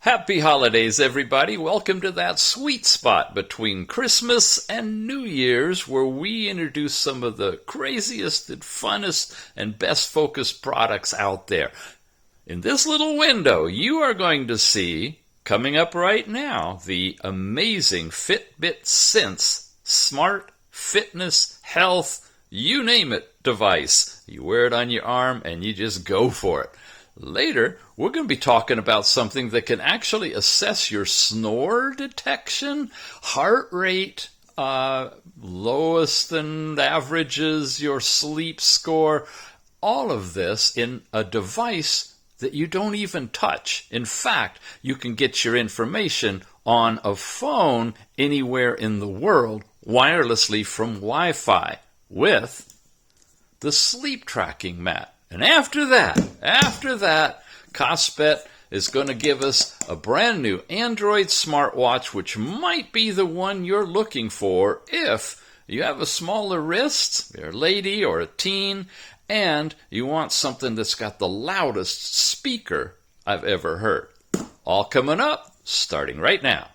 Happy holidays, everybody. Welcome to that sweet spot between Christmas and New Year's where we introduce some of the craziest and funnest and best focused products out there. In this little window, you are going to see, coming up right now, the amazing Fitbit Sense smart fitness, health, you name it, device. You wear it on your arm and you just go for it. Later, we're going to be talking about something that can actually assess your snore detection, heart rate, lowest and averages, your sleep score, all of this in a device that you don't even touch. In fact, you can get your information on a phone anywhere in the world wirelessly from Wi-Fi with the sleep tracking mat. And after that, Cosbet is going to give us a brand new Android smartwatch, which might be the one you're looking for if you have a smaller wrist, you're a lady or a teen, and you want something that's got the loudest speaker I've ever heard. All coming up, starting right now.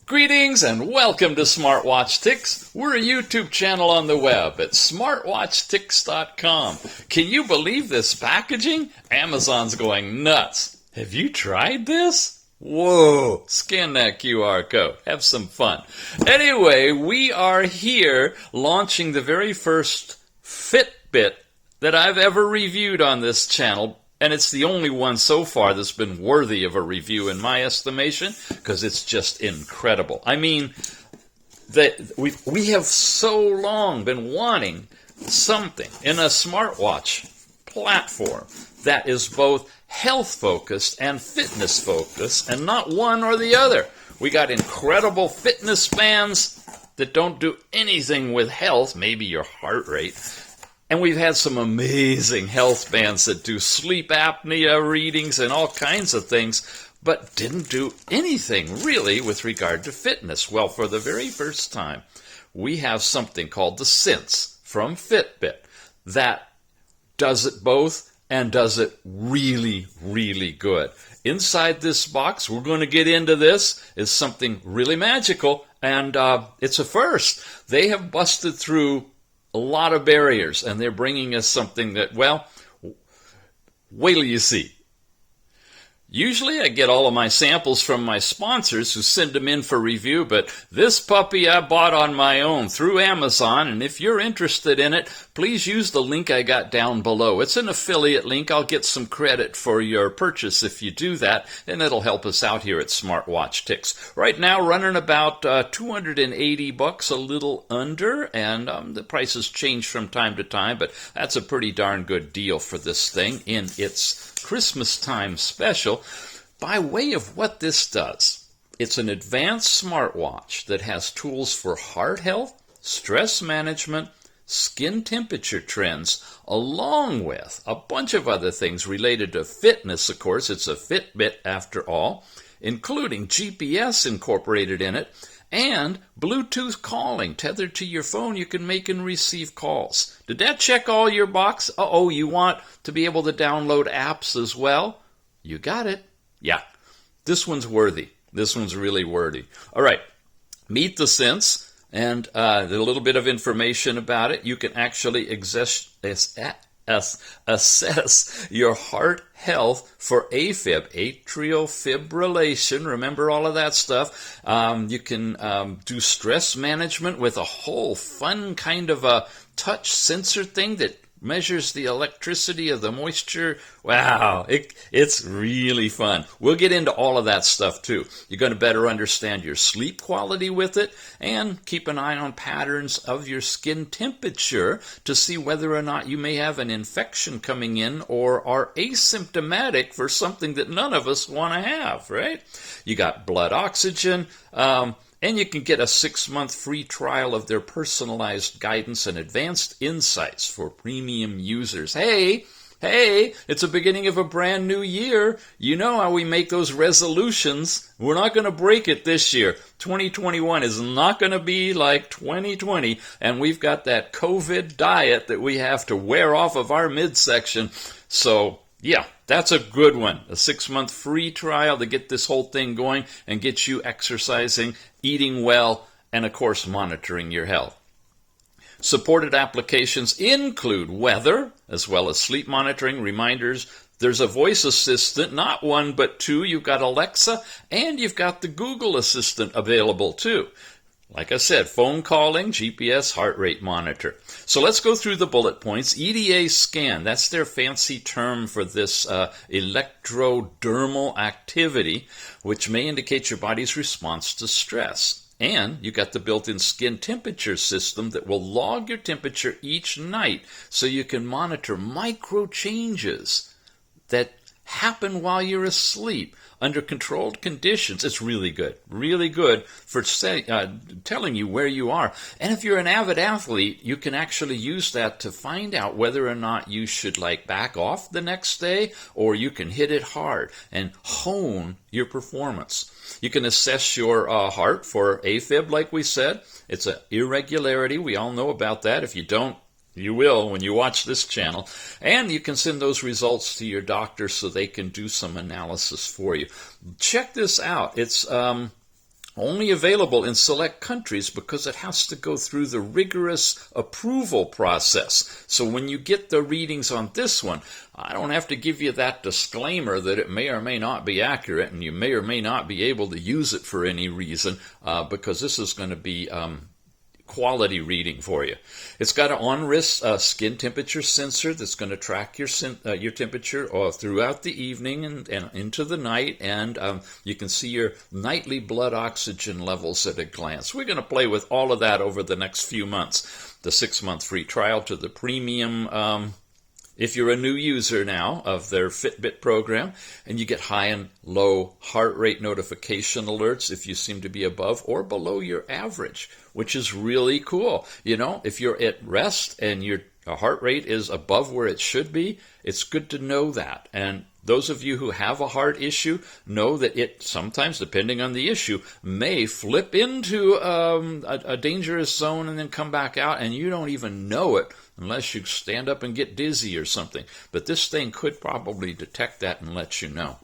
Greetings and welcome to Smartwatch Ticks. We're a YouTube channel on the web at smartwatchticks.com. Can you believe this packaging? Amazon's going nuts. Have you tried this? Whoa, scan that QR code. Have some fun. Anyway, we are here launching the very first Fitbit that I've ever reviewed on this channel. And it's the only one so far that's been worthy of a review in my estimation, because it's just incredible. I mean, we have so long been wanting something in a smartwatch platform that is both health-focused and fitness-focused, and not one or the other. We got incredible fitness bands that don't do anything with health, maybe your heart rate. And we've had some amazing health bands that do sleep apnea readings and all kinds of things, but didn't do anything really with regard to fitness. Well, for the very first time, we have something called the Sense from Fitbit that does it both and does it really, really good. Inside this box, we're going to get into this, is something really magical, and it's a first. They have busted through a lot of barriers, and they're bringing us something that, well, wait till you see. Usually I get all of my samples from my sponsors who send them in for review, but this puppy I bought on my own through Amazon, and if you're interested in it, please use the link I got down below. It's an affiliate link. I'll get some credit for your purchase if you do that, and it'll help us out here at Smartwatch Ticks. Right now, running about $280, a little under, and the prices change from time to time, but that's a pretty darn good deal for this thing in its Christmas time special. By way of what this does, it's an advanced smartwatch that has tools for heart health, stress management, skin temperature trends, along with a bunch of other things related to fitness. Of course, it's a Fitbit after all, including GPS incorporated in it, and Bluetooth calling. Tethered to your phone, you can make and receive calls. Did that check all your box? Uh-oh, you want to be able to download apps as well? You got it. Yeah, this one's worthy. This one's really worthy. All right, meet the Sense, and a little bit of information about it. You can actually assess your heart health for AFib, atrial fibrillation. Remember all of that stuff. You can do stress management with a whole fun kind of a touch sensor thing that measures the electricity of the moisture. Wow, it's really fun. We'll get into all of that stuff too. You're going to better understand your sleep quality with it and keep an eye on patterns of your skin temperature to see whether or not you may have an infection coming in or are asymptomatic for something that none of us want to have, right? You got blood oxygen, and you can get a 6-month free trial of their personalized guidance and advanced insights for premium users. Hey, it's the beginning of a brand new year. You know how we make those resolutions. We're not going to break it this year. 2021 is not going to be like 2020, and we've got that COVID diet that we have to wear off of our midsection. So Yeah, that's a good one. A 6-month free trial to get this whole thing going and get you exercising, eating well, and of course monitoring your health. Supported applications include weather, as well as sleep monitoring, reminders. There's a voice assistant, not one but two. You've got Alexa, and you've got the Google Assistant available too. Like I said, phone calling, GPS, heart rate monitor. So let's go through the bullet points. EDA scan, that's their fancy term for this electrodermal activity, which may indicate your body's response to stress. And you got the built-in skin temperature system that will log your temperature each night so you can monitor micro changes that happen while you're asleep under controlled conditions. It's really good for telling you where you are. And if you're an avid athlete, you can actually use that to find out whether or not you should back off the next day, or you can hit it hard and hone your performance. You can assess your heart for AFib, like we said. It's an irregularity. We all know about that. If you don't, you will when you watch this channel. And you can send those results to your doctor so they can do some analysis for you. Check this out. It's only available in select countries because it has to go through the rigorous approval process. So when you get the readings on this one, I don't have to give you that disclaimer that it may or may not be accurate and you may or may not be able to use it for any reason, because this is going to be quality reading for you. It's got an on-wrist skin temperature sensor that's going to track your temperature throughout the evening and into the night, and you can see your nightly blood oxygen levels at a glance. We're going to play with all of that over the next few months. The 6-month free trial to the premium, if you're a new user now of their Fitbit program, and you get high and low heart rate notification alerts if you seem to be above or below your average, which is really cool. You know, if you're at rest and your heart rate is above where it should be, it's good to know that. And those of you who have a heart issue know that it sometimes, depending on the issue, may flip into a dangerous zone and then come back out, and you don't even know it unless you stand up and get dizzy or something. But this thing could probably detect that and let you know.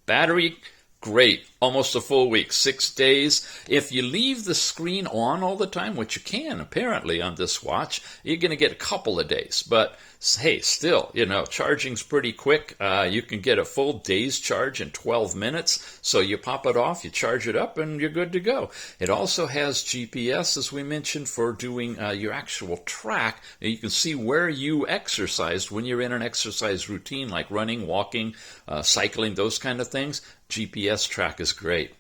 Battery, great. Almost a full week, 6 days. If you leave the screen on all the time, which you can apparently on this watch, you're going to get a couple of days. But hey, still, charging's pretty quick. You can get a full day's charge in 12 minutes. So you pop it off, you charge it up, and you're good to go. It also has GPS, as we mentioned, for doing your actual track. You can see where you exercised when you're in an exercise routine, like running, walking, cycling, those kind of things. GPS track is great.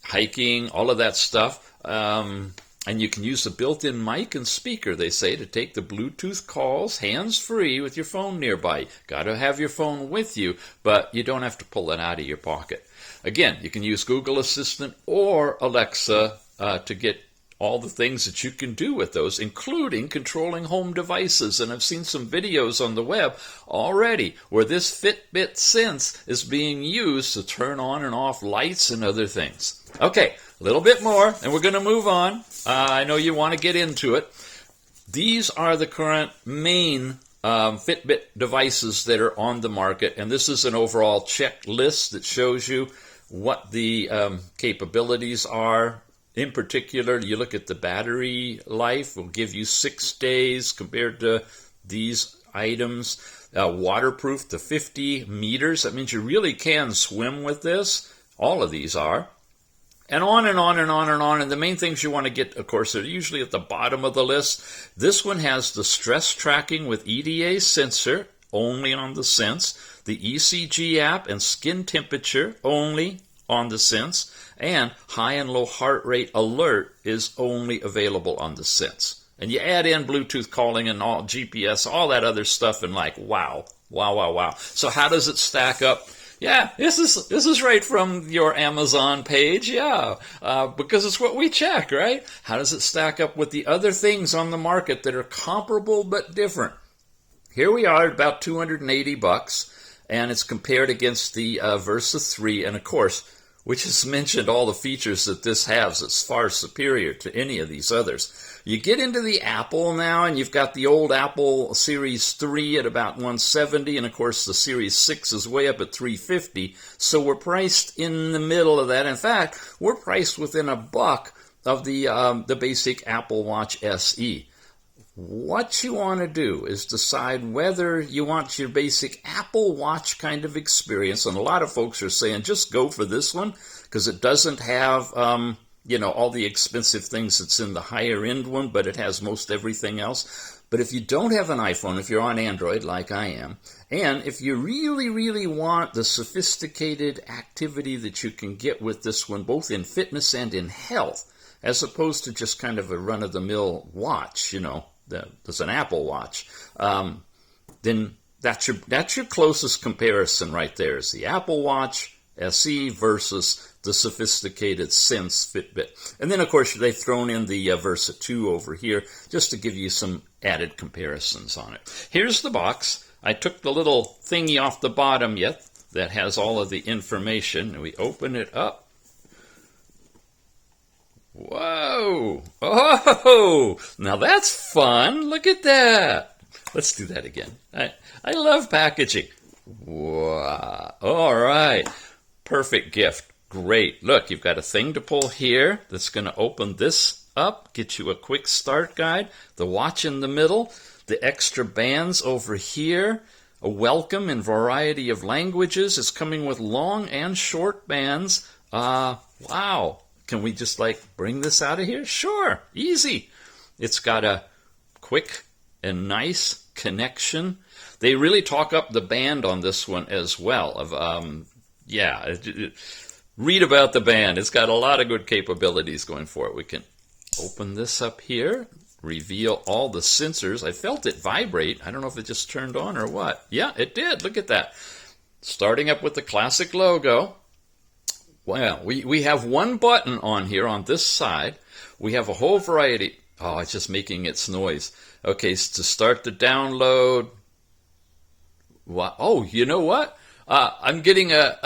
Hiking, all of that stuff. And you can use the built-in mic and speaker, they say, to take the Bluetooth calls hands-free with your phone nearby. Got to have your phone with you, but you don't have to pull it out of your pocket. Again, you can use Google Assistant or Alexa to get all the things that you can do with those, including controlling home devices. And I've seen some videos on the web already where this Fitbit Sense is being used to turn on and off lights and other things. Okay, a little bit more, and we're going to move on. I know you want to get into it. These are the current main Fitbit devices that are on the market, and this is an overall checklist that shows you what the capabilities are. In particular, you look at the battery life, will give you 6 days compared to these items. Waterproof to 50 meters. That means you really can swim with this. All of these are. And on and on and on and on. And the main things you want to get, of course, are usually at the bottom of the list. This one has the stress tracking with EDA sensor, only on the Sense. The ECG app and skin temperature, only on the Sense. And high and low heart rate alert is only available on the Sense. And you add in Bluetooth calling and all GPS, all that other stuff, and wow. So how does it stack up? Yeah, this is right from your Amazon page, because it's what we check, right? How does it stack up with the other things on the market that are comparable but different? Here we are at about $280, and it's compared against the Versa 3, and of course, which has mentioned all the features that this has. It's far superior to any of these others. You get into the Apple now, and you've got the old Apple Series 3 at about $170, and of course the Series 6 is way up at $350, so we're priced in the middle of that. In fact, we're priced within $1 of the basic Apple Watch SE. What you want to do is decide whether you want your basic Apple Watch kind of experience, and a lot of folks are saying just go for this one because it doesn't have all the expensive things that's in the higher end one, but it has most everything else. But if you don't have an iPhone, if you're on Android like I am, and if you really, really want the sophisticated activity that you can get with this one, both in fitness and in health, as opposed to just kind of a run-of-the-mill watch, there's an Apple Watch, then that's your closest comparison right there, is the Apple Watch SE versus the sophisticated Sense Fitbit. And then, of course, they've thrown in the Versa 2 over here just to give you some added comparisons on it. Here's the box. I took the little thingy off the bottom that has all of the information, and we open it up. Whoa! Oh! Now that's fun! Look at that! Let's do that again. I love packaging. Wow! All right. Perfect gift. Great. Look, you've got a thing to pull here that's going to open this up, get you a quick start guide, the watch in the middle, the extra bands over here, a welcome in variety of languages. It's coming with long and short bands. Wow. Can we just bring this out of here? Sure. Easy. It's got a quick and nice connection. They really talk up the band on this one as well. Read about the band. It's got a lot of good capabilities going for it. We can open this up here, reveal all the sensors. I felt it vibrate. I don't know if it just turned on or what. Yeah, it did. Look at that. Starting up with the classic logo. Well, we have one button on here on this side. We have a whole variety. Oh, it's just making its noise. Okay, so to start the download. What? Oh, you know what? I'm getting a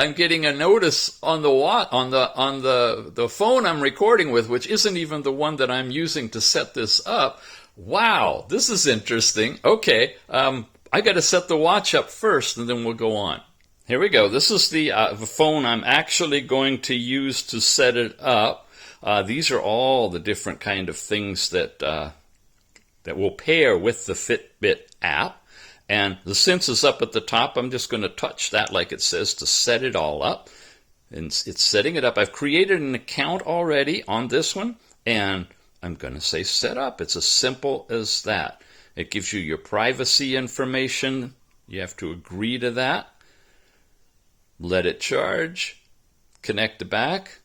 notice on the phone I'm recording with, which isn't even the one that I'm using to set this up. Wow, this is interesting. Okay, I got to set the watch up first, and then we'll go on. Here we go. This is the phone I'm actually going to use to set it up. These are all the different kind of things that will pair with the Fitbit app. And the Sense is up at the top. I'm just going to touch that like it says to set it all up. And it's setting it up. I've created an account already on this one, and I'm going to say set up. It's as simple as that. It gives you your privacy information. You have to agree to that. Let it charge. Connect the back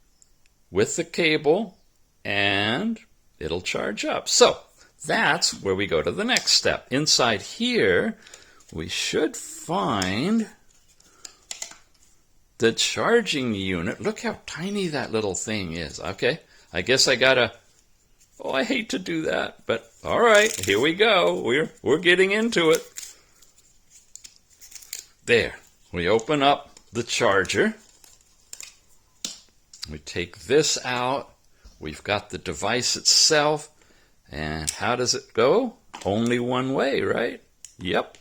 with the cable, and it'll charge up. So that's where we go to the next step. Inside here, we should find the charging unit. Look how tiny that little thing is. Okay, I guess I gotta. Oh, I hate to do that, but all right, here we go. We're getting into it. There, we open up the charger. We take this out. We've got the device itself. And how does it go? Only one way, right? Yep.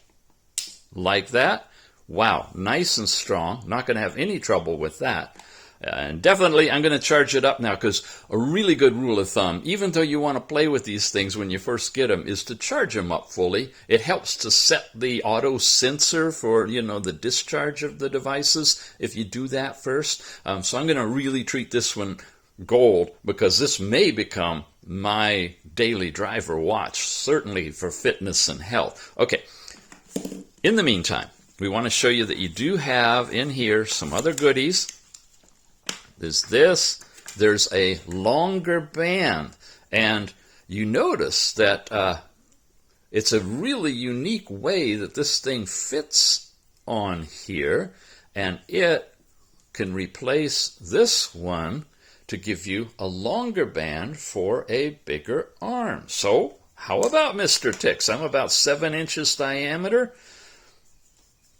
Like that. Wow, nice and strong. Not going to have any trouble with that. And definitely I'm going to charge it up now, because a really good rule of thumb, even though you want to play with these things when you first get them, is to charge them up fully. It helps to set the auto sensor for, the discharge of the devices if you do that first. So I'm going to really treat this one gold, because this may become my daily driver watch, certainly for fitness and health. Okay, in the meantime, we want to show you that you do have in here some other goodies. There's a longer band, and you notice that it's a really unique way that this thing fits on here, and it can replace this one to give you a longer band for a bigger arm. So, how about Mr. Tix? I'm about 7 inches diameter.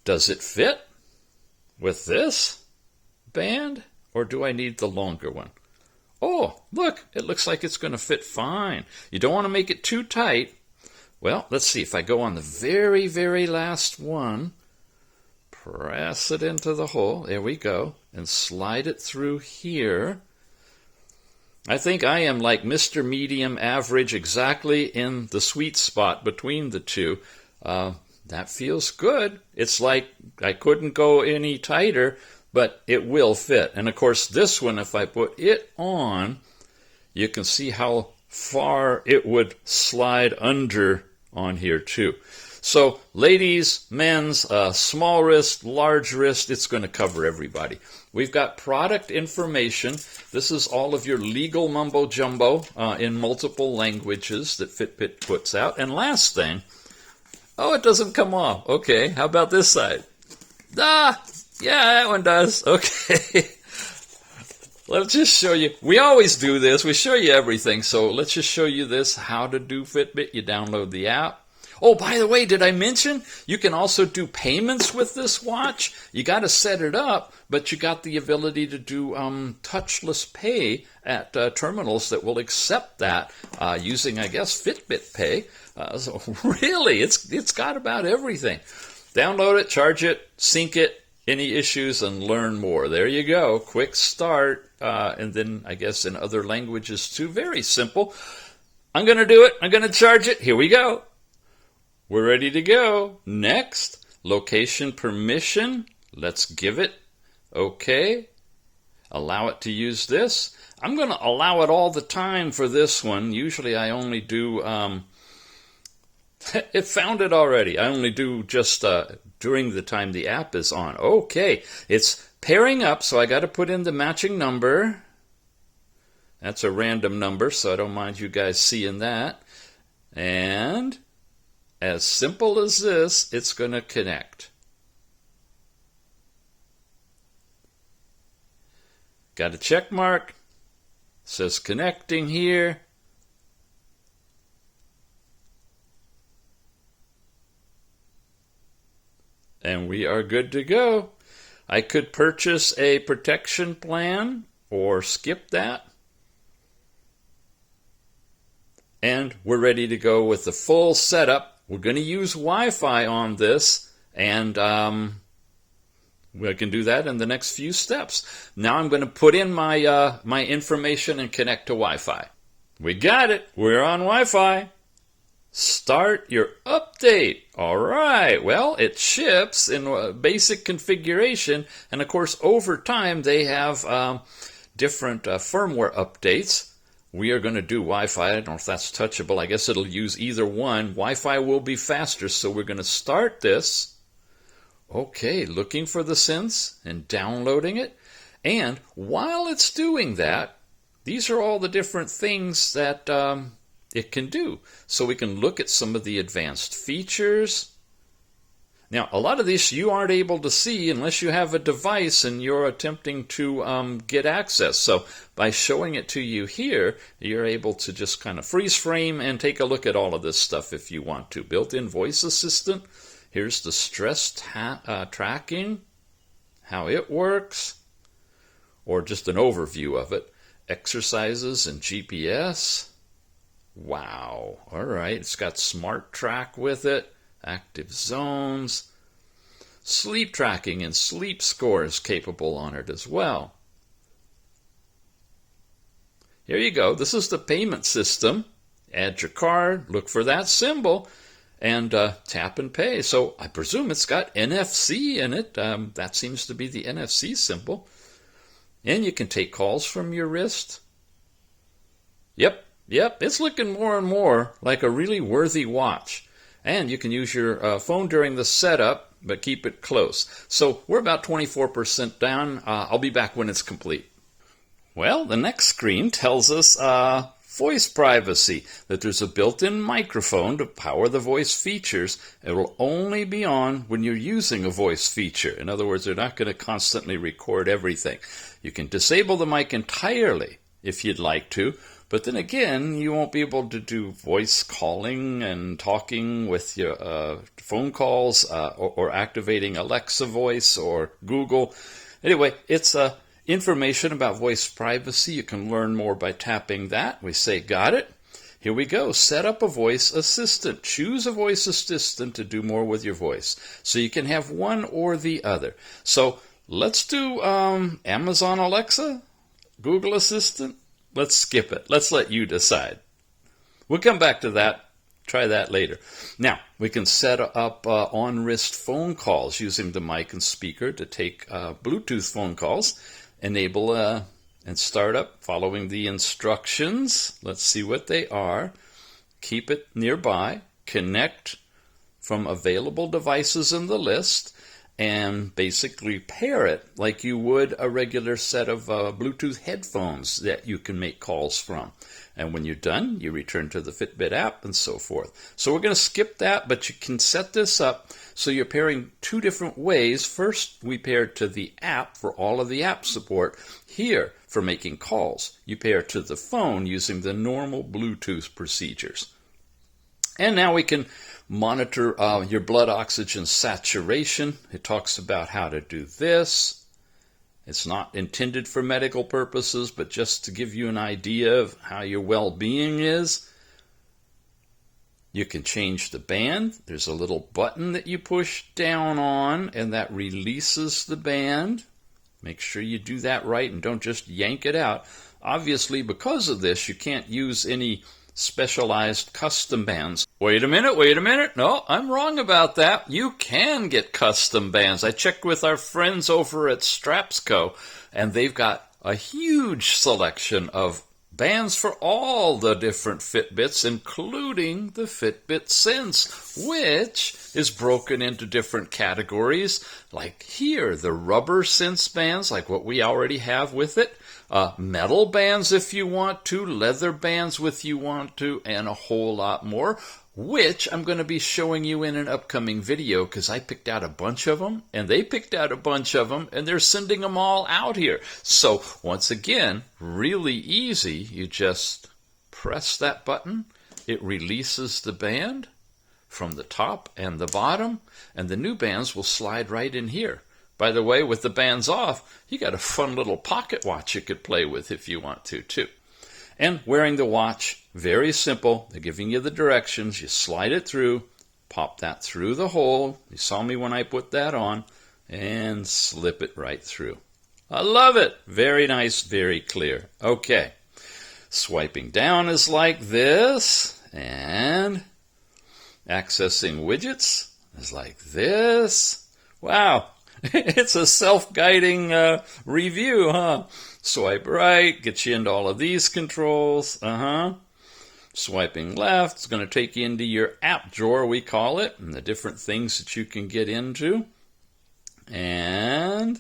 Does it fit with this band? or do I need the longer one? Oh, look, it looks like it's going to fit fine. You don't want to make it too tight. Well, let's see. If I go on the very, very last one, press it into the hole, there we go, and slide it through here. I think I am like Mr. Medium Average, exactly in the sweet spot between the two. That feels good. It's like I couldn't go any tighter, but it will fit. And of course, this one, if I put it on, you can see how far it would slide under on here too. So ladies, men's, small wrist, large wrist, it's going to cover everybody. We've got product information. This is all of your legal mumbo jumbo in multiple languages that Fitbit puts out. And last thing, oh, it doesn't come off. Okay, how about this side? Yeah, that one does. Okay. Let's just show you. We always do this. We show you everything. So let's just show you this, how to do Fitbit. You download the app. Oh, by the way, did I mention you can also do payments with this watch? You got to set it up, but you got the ability to do touchless pay at terminals that will accept that using, I guess, Fitbit Pay. So really, it's got about everything. Download it, charge it, sync it, any issues, and learn more. There you go. Quick start. And then, I guess, in other languages too. Very simple. I'm going to do it. I'm going to charge it. Here we go. We're ready to go. Next, location permission. Let's give it. Okay. Allow it to use this. I'm going to allow it all the time for this one. Usually I only do, it found it already. I only do just during the time the app is on. Okay. It's pairing up, so I got to put in the matching number. That's a random number, so I don't mind you guys seeing that. And as simple as this, it's going to connect. Got a check mark. Says connecting here. And we are good to go. I could purchase a protection plan or skip that. And we're ready to go with the full setup. We're going to use Wi-Fi on this, and we can do that in the next few steps. Now I'm going to put in my my information and connect to Wi-Fi. We got it. We're on Wi-Fi. Start your update. All right. Well, it ships in basic configuration, and of course, over time they have different firmware updates. We are going to do Wi-Fi. I don't know if that's touchable. I guess it'll use either one. Wi-Fi will be faster, so we're going to start this. Okay, looking for the Sense and downloading it. And while it's doing that, these are all the different things that it can do. So we can look at some of the advanced features. Now, a lot of this you aren't able to see unless you have a device and you're attempting to get access. So by showing it to you here, you're able to just kind of freeze frame and take a look at all of this stuff if you want to. Built-in voice assistant. Here's the stress tracking, how it works, or just an overview of it. Exercises and GPS. Wow. All right. It's got Smart Track with it. Active zones, sleep tracking and sleep scores capable on it as well. Here you go. This is the payment system. Add your card, look for that symbol, and tap and pay. So I presume it's got NFC in it. That seems to be the NFC symbol. And you can take calls from your wrist. Yep, it's looking more and more like a really worthy watch. And you can use your phone during the setup, but keep it close. So we're about 24% down. I'll be back when it's complete. Well, the next screen tells us voice privacy, that there's a built-in microphone to power the voice features. It will only be on when you're using a voice feature. In other words, they're not going to constantly record everything. You can disable the mic entirely if you'd like to. But then again, you won't be able to do voice calling and talking with your phone calls or activating Alexa voice or Google. Anyway, it's Information about voice privacy, you can learn more by tapping that. We say, got it. Here we go. Set up a voice assistant. Choose a voice assistant to do more with your voice. So you can have one or the other. So let's do Amazon Alexa, Google Assistant. Let's skip it. Let's let you decide. We'll come back to that. Try that later. Now, we can set up on-wrist phone calls using the mic and speaker to take Bluetooth phone calls. Enable and start up following the instructions. Let's see what they are. Keep it nearby. Connect from available devices in the list. And basically pair it like you would a regular set of Bluetooth headphones that you can make calls from. And when you're done, you return to the Fitbit app and so forth. So we're going to skip that, but you can set this up so you're pairing two different ways. First, we pair to the app for all of the app support. Here, for making calls, you pair to the phone using the normal Bluetooth procedures. And now we can monitor your blood oxygen saturation. It talks about how to do this. It's not intended for medical purposes, but just to give you an idea of how your well-being is. You can change the band. There's a little button that you push down on, and that releases the band. Make sure you do that right and don't just yank it out. Obviously, because of this, you can't use any specialized custom bands. Wait a minute. No, I'm wrong about that. You can get custom bands. I checked with our friends over at Strapsco, and they've got a huge selection of bands for all the different Fitbits, including the Fitbit Sense, which is broken into different categories. Like here, the rubber Sense bands, like what we already have with it. Metal bands if you want to, leather bands if you want to, and a whole lot more, which I'm going to be showing you in an upcoming video because I picked out a bunch of them, and they picked out a bunch of them, and they're sending them all out here. So once again, really easy. You just press that button. It releases the band from the top and the bottom, and the new bands will slide right in here. By the way, with the bands off, you got a fun little pocket watch you could play with if you want to, too. And wearing the watch, very simple. They're giving you the directions. You slide it through, pop that through the hole. You saw me when I put that on, and slip it right through. I love it. Very nice, very clear. Okay. Swiping down is like this, and accessing widgets is like this. Wow. It's a self-guiding review, huh? Swipe right, gets you into all of these controls. Swiping left is going to take you into your app drawer, we call it, and the different things that you can get into. And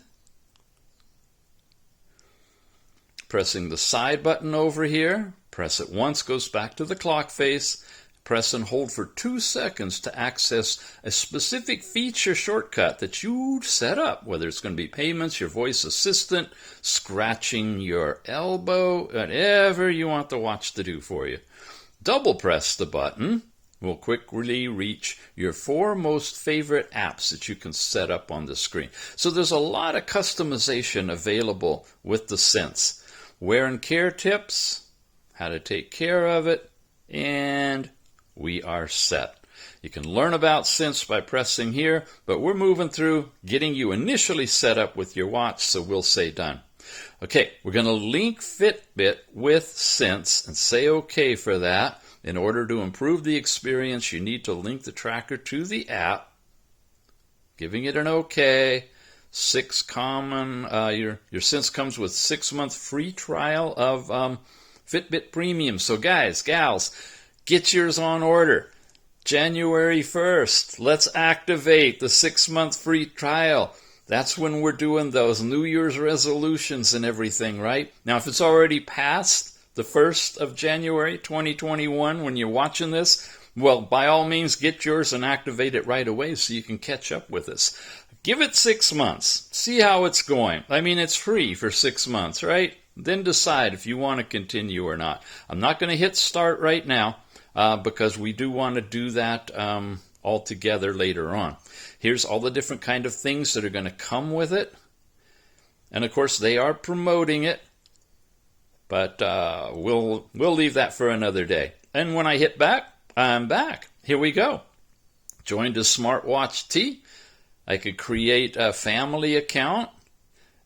pressing the side button over here, press it once, goes back to the clock face. Press and hold for 2 seconds to access a specific feature shortcut that you set up, whether it's going to be payments, your voice assistant, scratching your elbow, whatever you want the watch to do for you. Double press the button will quickly reach your 4 most favorite apps that you can set up on the screen. So there's a lot of customization available with the Sense. Wear and care tips, how to take care of it, and we are set. You can learn about Sense by pressing here, but we're moving through getting you initially set up with your watch, so we'll say done. Okay, we're going to link Fitbit with Sense and say OK for that. In order to improve the experience, you need to link the tracker to the app, giving it an OK. Your Sense comes with 6-month free trial of Fitbit Premium. So guys, gals, get yours on order. January 1st, let's activate the 6-month free trial. That's when we're doing those New Year's resolutions and everything, right? Now, if it's already past the 1st of January 2021 when you're watching this, well, by all means, get yours and activate it right away so you can catch up with us. Give it 6 months. See how it's going. I mean, it's free for 6 months, right? Then decide if you want to continue or not. I'm not going to hit start right now. Because we do want to do that all together later on. Here's all the different kind of things that are going to come with it. And of course, they are promoting it, but we'll leave that for another day. And when I hit back, I'm back. Here we go. Joined a Smartwatch T. I could create a family account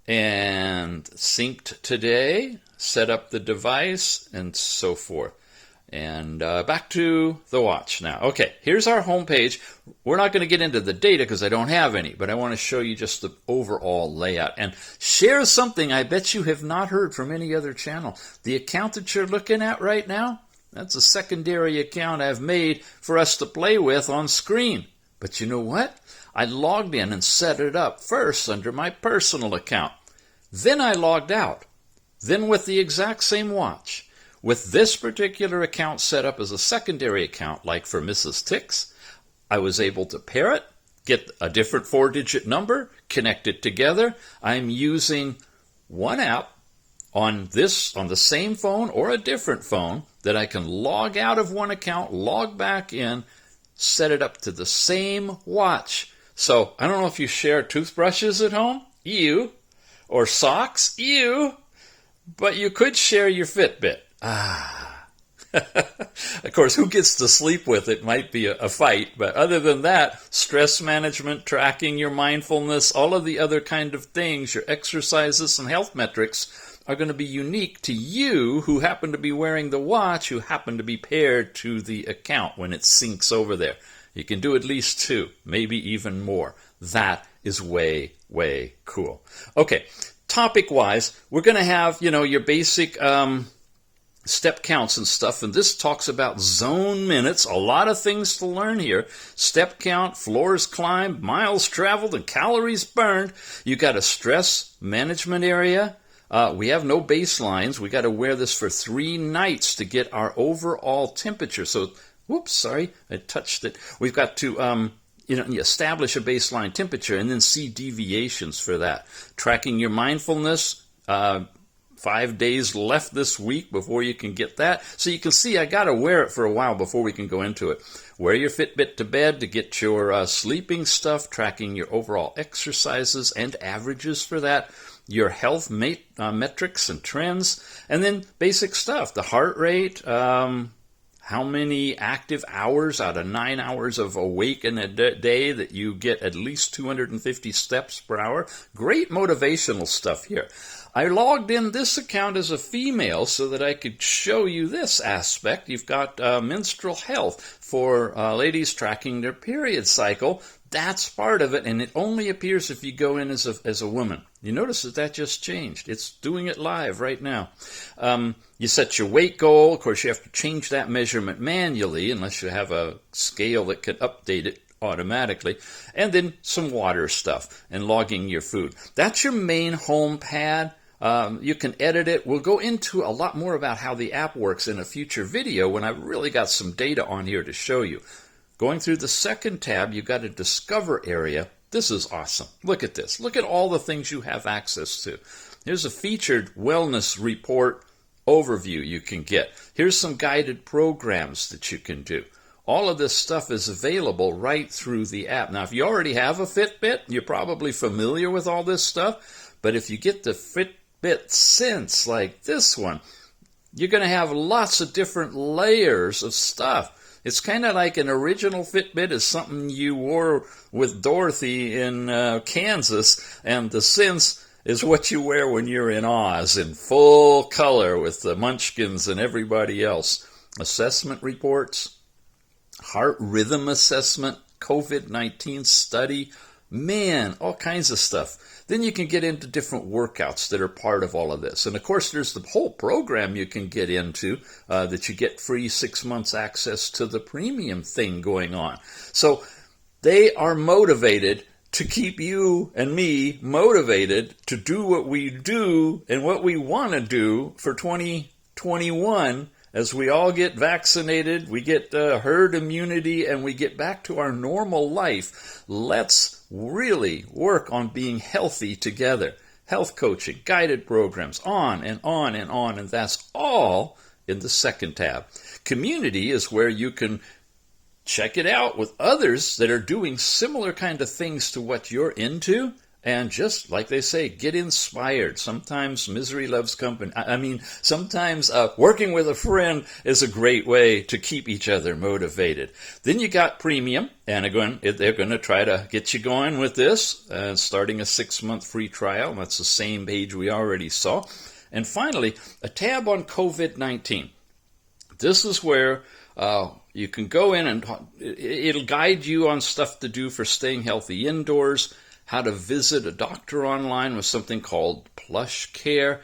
and synced today, set up the device, and so forth. And back to the watch now. Okay, here's our home page. We're not going to get into the data because I don't have any, but I want to show you just the overall layout and share something I bet you have not heard from any other channel. The account that you're looking at right now, that's a secondary account I've made for us to play with on screen. But you know what? I logged in and set it up first under my personal account. Then I logged out. Then with the exact same watch. With this particular account set up as a secondary account, like for Mrs. Tix, I was able to pair it, get a different 4-digit number, connect it together. I'm using one app on the same phone or a different phone that I can log out of one account, log back in, set it up to the same watch. So I don't know if you share toothbrushes at home, ew, or socks, ew, but you could share your Fitbit. Of course, who gets to sleep with it might be a fight, but other than that, stress management, tracking your mindfulness, all of the other kind of things, your exercises and health metrics are going to be unique to you who happen to be wearing the watch, who happen to be paired to the account when it syncs over there. You can do at least 2, maybe even more. That is way, way cool. Okay, topic-wise, we're going to have, your basic step counts and stuff, and this talks about zone minutes. A lot of things to learn here. Step count, floors climbed, miles traveled, and calories burned. You got a stress management area. We have no baselines. We got to wear this for 3 nights to get our overall temperature. So, whoops, sorry, I touched it. We've got to establish a baseline temperature and then see deviations for that. Tracking your mindfulness. 5 days left this week before you can get that. So you can see I got to wear it for a while before we can go into it. Wear your Fitbit to bed to get your sleeping stuff, tracking your overall exercises and averages for that, your health metrics and trends, and then basic stuff, the heart rate, how many active hours out of 9 hours of awake in a day that you get at least 250 steps per hour. Great motivational stuff here. I logged in this account as a female so that I could show you this aspect. You've got menstrual health for ladies tracking their period cycle. That's part of it, and it only appears if you go in as a woman. You notice that just changed. It's doing it live right now. You set your weight goal. Of course, you have to change that measurement manually unless you have a scale that can update it automatically. And then some water stuff and logging your food. That's your main home pad. You can edit it. We'll go into a lot more about how the app works in a future video when I've really got some data on here to show you. Going through the second tab, you've got a Discover area. This is awesome. Look at this. Look at all the things you have access to. Here's a featured wellness report overview you can get. Here's some guided programs that you can do. All of this stuff is available right through the app. Now, if you already have a Fitbit, you're probably familiar with all this stuff. But if you get the Fitbit Sense like this one, you're going to have lots of different layers of stuff. It's kind of like an original Fitbit is something you wore with Dorothy in Kansas, and the Sense is what you wear when you're in Oz in full color with the Munchkins and everybody else. Assessment reports, heart rhythm assessment, COVID-19 study, man, all kinds of stuff. Then you can get into different workouts that are part of all of this. And of course, there's the whole program you can get into that you get free 6 months access to the premium thing going on. So they are motivated to keep you and me motivated to do what we do and what we want to do for 2021. As we all get vaccinated, we get herd immunity, and we get back to our normal life. Let's really work on being healthy together. Health coaching, guided programs, on and on and on, and that's all in the second tab. Community is where you can check it out with others that are doing similar kind of things to what you're into. and just like they say, get inspired. Sometimes misery loves company. Sometimes working with a friend is a great way to keep each other motivated. Then you got premium, and again, they're going to try to get you going with this, starting a 6-month free trial. That's the same page we already saw. And finally, a tab on COVID-19. This is where you can go in and it'll guide you on stuff to do for staying healthy indoors, how to visit a doctor online with something called Plush Care,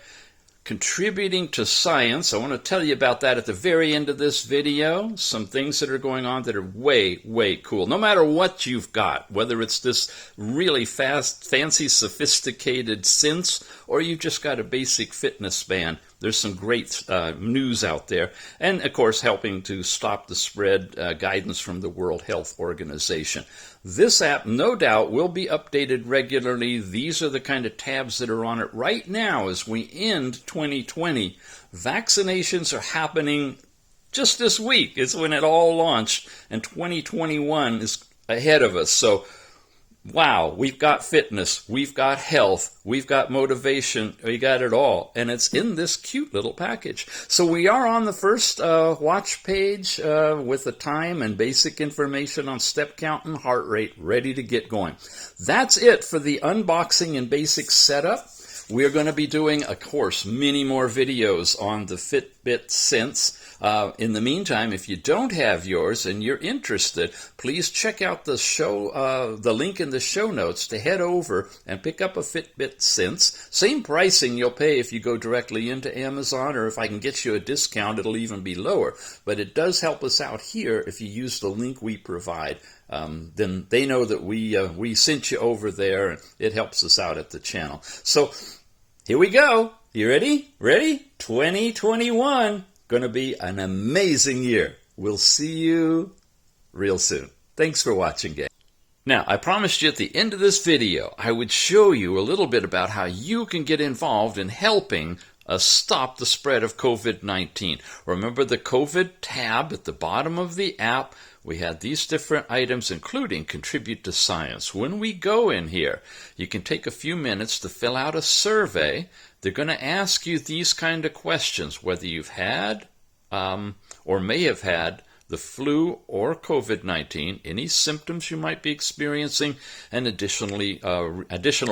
contributing to science. I want to tell you about that at the very end of this video. Some things that are going on that are way, way cool. No matter what you've got, whether it's this really fast, fancy, sophisticated Sense, or you've just got a basic fitness band, there's some great news out there. And, of course, helping to stop the spread, guidance from the World Health Organization. This app, no doubt, will be updated regularly. These are the kind of tabs that are on it right now as we end 2020. Vaccinations are happening just this week. It's when it all launched, and 2021 is ahead of us. So, wow, we've got fitness, we've got health, we've got motivation, we got it all, and it's in this cute little package. So we are on the first watch page with the time and basic information on step count and heart rate, ready to get going. That's it for the unboxing and basic setup. We're going to be doing, of course, many more videos on the Fitbit Sense. In the meantime, if you don't have yours and you're interested, please check out the link in the show notes to head over and pick up a Fitbit Sense. Same pricing you'll pay if you go directly into Amazon, or if I can get you a discount, it'll even be lower. But it does help us out here if you use the link we provide. Then they know that we sent you over there, and it helps us out at the channel. So here we go. You ready? Ready? 2021. Going to be an amazing year. We'll see you real soon. Thanks for watching, gang. Now, I promised you at the end of this video, I would show you a little bit about how you can get involved in helping us stop the spread of COVID-19. Remember the COVID tab at the bottom of the app? We had these different items, including Contribute to Science. When we go in here, you can take a few minutes to fill out a survey. They're going to ask you these kind of questions, whether you've had or may have had the flu or COVID-19, any symptoms you might be experiencing, and additional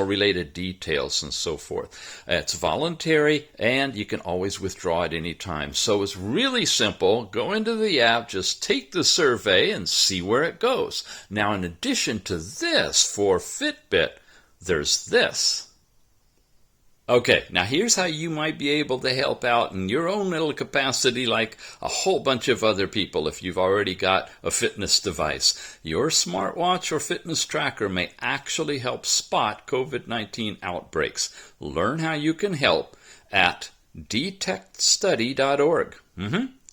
related details and so forth. It's voluntary, and you can always withdraw at any time. So it's really simple. Go into the app, just take the survey, and see where it goes. Now, in addition to this, for Fitbit, there's this. Okay, now here's how you might be able to help out in your own little capacity like a whole bunch of other people if you've already got a fitness device. Your smartwatch or fitness tracker may actually help spot COVID-19 outbreaks. Learn how you can help at detectstudy.org.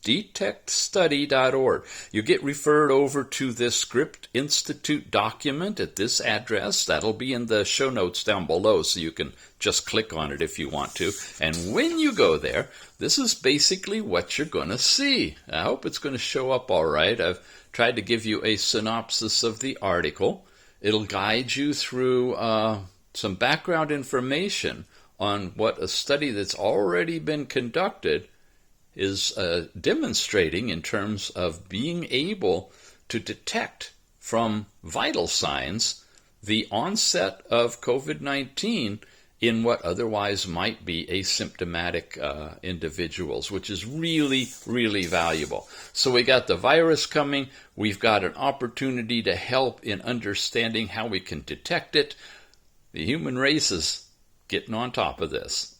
detectstudy.org. You get referred over to this Script Institute document at this address. That'll be in the show notes down below, so you can just click on it if you want to. And when you go there, this is basically what you're going to see. I hope it's going to show up all right. I've tried to give you a synopsis of the article. It'll guide you through some background information on what a study that's already been conducted is demonstrating in terms of being able to detect from vital signs the onset of COVID-19 in what otherwise might be asymptomatic individuals, which is really, really valuable. So we got the virus coming. We've got an opportunity to help in understanding how we can detect it. The human race is getting on top of this.